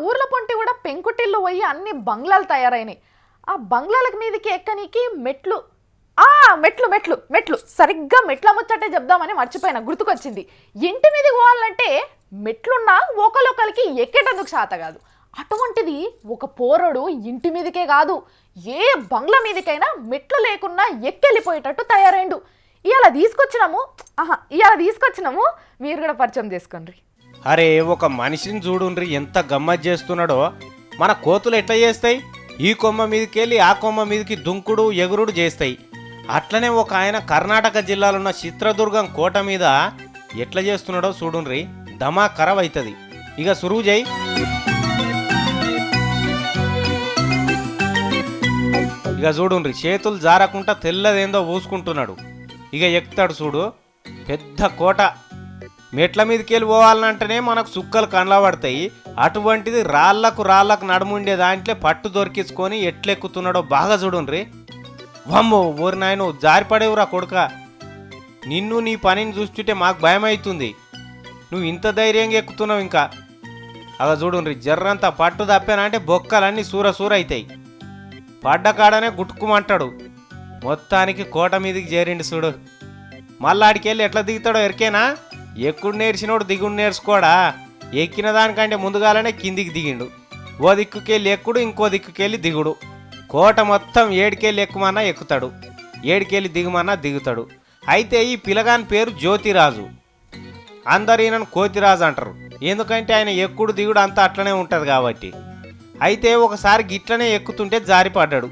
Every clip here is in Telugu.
ఊర్ల పొంటి కూడా పెంకుటిల్లు పోయి అన్ని బంగ్లాలు తయారైనాయి. ఆ బంగ్లాలకు మీదకి ఎక్కనికి మెట్లు, మెట్లు మెట్లు మెట్లు సరిగ్గా మెట్ల ముచ్చటే చెప్దామని మర్చిపోయినా, గుర్తుకొచ్చింది. ఇంటి మీదకి పోవాలంటే మెట్లున్నా ఒకరికి ఎక్కేటందుకు శాత కాదు. అటువంటిది ఒక పోరడు ఇంటి మీదకే కాదు, ఏ బంగ్లా మీదకైనా మెట్లు లేకున్నా ఎక్కెళ్ళిపోయేటట్టు తయారైండు. ఇవాళ తీసుకొచ్చినాము, మీరు కూడా పరిచయం చేసుకోండి. అరే, ఒక మనిషిని చూడుండ్రి ఎంత గమ్మత్ చేస్తున్నాడో. మన కోతులు ఎట్లా చేస్తాయి? ఈ కొమ్మ మీదకెళ్ళి ఆ కొమ్మ మీదకి దుంకుడు ఎగురుడు చేస్తాయి. అట్లనే ఒక ఆయన కర్ణాటక జిల్లాలో ఉన్న చిత్రదుర్గం కోట మీద ఎట్లా చేస్తున్నాడో చూడుండ్రి, దమా ఖరాబ్ అవుతుంది. ఇక సురువు చేయి. ఇక చూడుండ్రి, చేతులు జారకుండా తెల్లదేందో పూసుకుంటున్నాడు. ఇక ఎక్కుతాడు చూడు, పెద్ద కోట. మెట్ల మీదకి వెళ్ళి పోవాలంటేనే మనకు సుక్కలు కనబడతాయి. అటువంటిది రాళ్లకు నడుముండే దాంట్లో పట్టు దొరికించుకొని ఎట్లెక్కుతున్నాడో బాగా చూడుండ్రి. వమ్మో, ఊరి నాయను జారిపడేవురా కొడుక. నిన్ను నీ పనిని చూస్తుంటే మాకు భయం అవుతుంది. నువ్వు ఇంత ధైర్యంగా ఎక్కుతున్నావు. ఇంకా అలా చూడుండ్రి, జర్రంతా పట్టు తప్పానంటే బొక్కలన్నీ సూర అవుతాయి. పడ్డ కాడనే గుట్టుకుమంటాడు. మొత్తానికి కోట మీదకి చేరిండి చూడు. మళ్ళీ ఆడికెళ్ళి ఎట్లా దిగుతాడో ఎరికేనా? ఎక్కుడు నేర్చినోడు దిగుడు నేర్చుకోడా? ఎక్కిన దానికంటే ముందుగాలనే కిందికి దిగిండు. ఓ దిక్కుకెళ్ళి ఎక్కుడు, ఇంకో దిక్కుకెళ్ళి దిగుడు. కోట మొత్తం ఏడికెళ్ళి ఎక్కుమన్నా ఎక్కుతాడు, ఏడికెళ్ళి దిగుమన్నా దిగుతాడు. అయితే ఈ పిల్లగాని పేరు జ్యోతిరాజు. అందరు ఈయనను కోతిరాజు అంటారు, ఎందుకంటే ఆయన ఎక్కుడు దిగుడు అంతా అట్లనే ఉంటుంది కాబట్టి. అయితే ఒకసారి గిట్లనే ఎక్కుతుంటే జారిపడ్డాడు.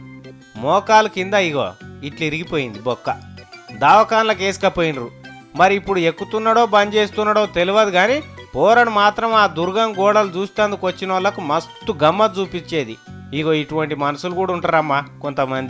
మోకాలు కింద ఇగో ఇట్లా ఇరిగిపోయింది బొక్క. దావకాన్లకు వేసుకపోయినరు. మరి ఇప్పుడు ఎక్కుతున్నాడో బంద్ చేస్తున్నాడో తెలియదు కానీ పోరడు మాత్రం ఆ దుర్గం గోడలు చూస్తేందుకు వచ్చిన వాళ్ళకు మస్తు గమ్మత్ చూపించేది. ఇగో ఇటువంటి మనుషులు కూడా ఉంటారమ్మా కొంతమంది.